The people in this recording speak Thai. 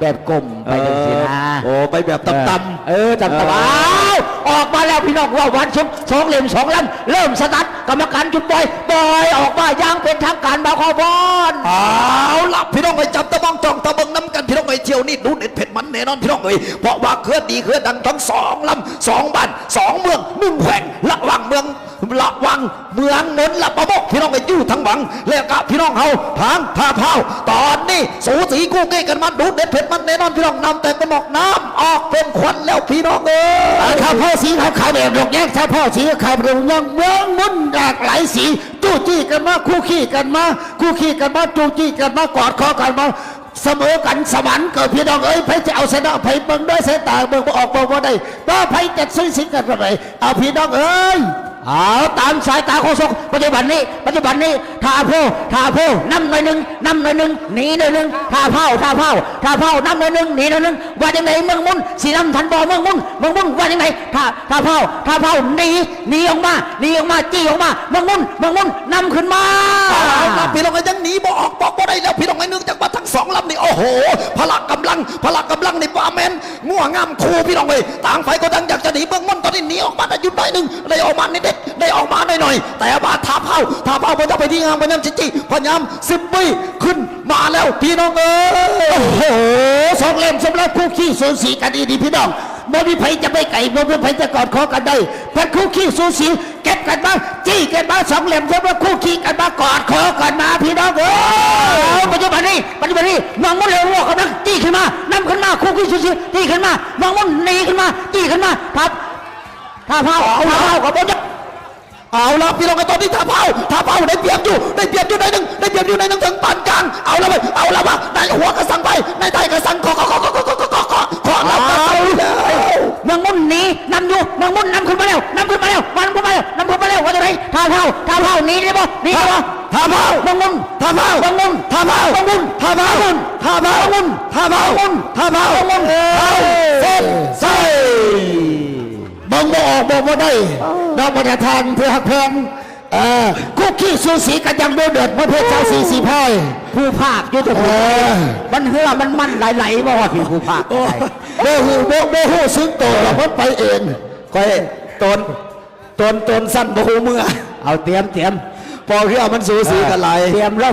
แบบกลมไปจังสินะ โอ้ไปแบบต่ำ ต่ำออกมาแล้วพี่น้องว่าวันชมสองเหลี่ยมสองลำเริ่มสตาร์ทกรรมการจุดปล่อยออกมาอย่างเป็นทางการบ่าวขอบอล เอาล่ะพี่น้องไปจับตะมองจ้องตะเบิงน้ำกันพี่น้องไปเที่ยวนี่ดูเด็ดเผ็ดมันแน่นอนพี่น้องเอ้ยเพราะว่าเคลื่อนดีเคลื่อนดังทั้งสองลำสองบ้านสองเมืองหนึ่งแขวงระหว่างเมืองนนท์ละประมกพี่น้องไปอยู่ทั้งหวังแล้วก็พี่น้องเฮาทางท่าเผาตอนนี้สูสีกู้เก้กันมาดูเด็ดเผ็ดมันแน่นอนพี่น้องนำแต่กระหมอกน้ำออกเป็นควันแล้วพี่น้องเอ้ย ข้าวพ่อสีขาวแบบดอกแยกข้าวพ่อสีขาวแบบเมืองมุนหลากหลายสีจู้จี้กันมาคู่ขี้กันมาจู้จี้กันมากอดคอกันมาเสมอกันสวรรค์เกิดพี่น้องเอ้ยไผจะเอาชนะไผเบิ่งด้วยสายตาเบิ่งออกบ่ได้ว่าไผจะซื้อสิงกันอะไรเอาพี่น้องเอ้ยเอาตามสายตาโคศกปัจจุบันนี้ท่าโพนำหน่อยหนึ่งหนีหน่อยหนึ่งท่าเผาน้ำหน่อยหนึ่งหนีหน่อยหนึ่งว่าจังไหนเมืองมุนสีน้ำทันบ่เมืองมุนว่าจังไหนท่าเผาหนีออกมาจี้ออกมาเมืองมุนนำขึ้นมา เอาล่ะพี่น้องยังหนีบอกบ่ได้แล้วพี่น้องไอ้นึกจากว่าทั้งสองลำนี่โอ้โหพละกำลังนี่ว่าแมนง่วงงามคู่พี่น้องเลยต่างฝ่ายก็ต่างอยากจะหนีเบื้องมันตอนนี้หนีออกมาได้ยุดได้หนึ่งได้ออกมานิดได้ออกมาหน่อยแต่ว่าท่าเผาพยายามไปที่งามพยายามจี้พยายาม10 ปีขึ้นมาแล้วพี่น้องเอ้ย โอ้โหสองเล่มสำหรับคู่ขี้สูสีกันดีพี่น้องบ่มีไผจะไม่ไก่บ่มีไผจะกอดคอกันได้เพื่อนคู่ขี้สูสีเก็บกันมาจี้กันมาสองเล่มสำหรับคู่ขี้กันมากอดคอกันมาพี่น้องเอ้ยปัจจุบันนี้มองมุ่นเร็ววัวกันนะจี้ขึ้นมานำขึ้นมาคู่ขี้สูสีจี้ขึ้นมามองมุ่นหนีขึ้นมาจี้ขึ้นมาทับท่าเผากับบ่จะ เอาละพี่น้องกันตอนนี้ท่าเผาได้เปรียบอยู่ในหนึ่งถึงปานกลางเอาละวะในหัวกระสังไปในใต้กระสังขอแล้วเมืองมุ่นหนีนำอยู่เมืองมุ่นนำขึ้นมาแล้วว่าจะไรท่าเผาหนีได้บ่ท่าเผาเมืองมุ่นเส้นใส่บังบ่ออกบ่ได้นอกประทานเพื่อหักแพงคุกขี้สูสีกันยังเดือดประเภทชาวสีพายผู้ภาคยุทธภูมิมันเหือมันไหลบ่ว่าผู้ภาคโบหูซึ้งโตเราพ้นไปเองคอยตนสั้นบ่หูเมื่อเอาเตรียมพอเหือมันสูสีกันไหลเตรียมรอบ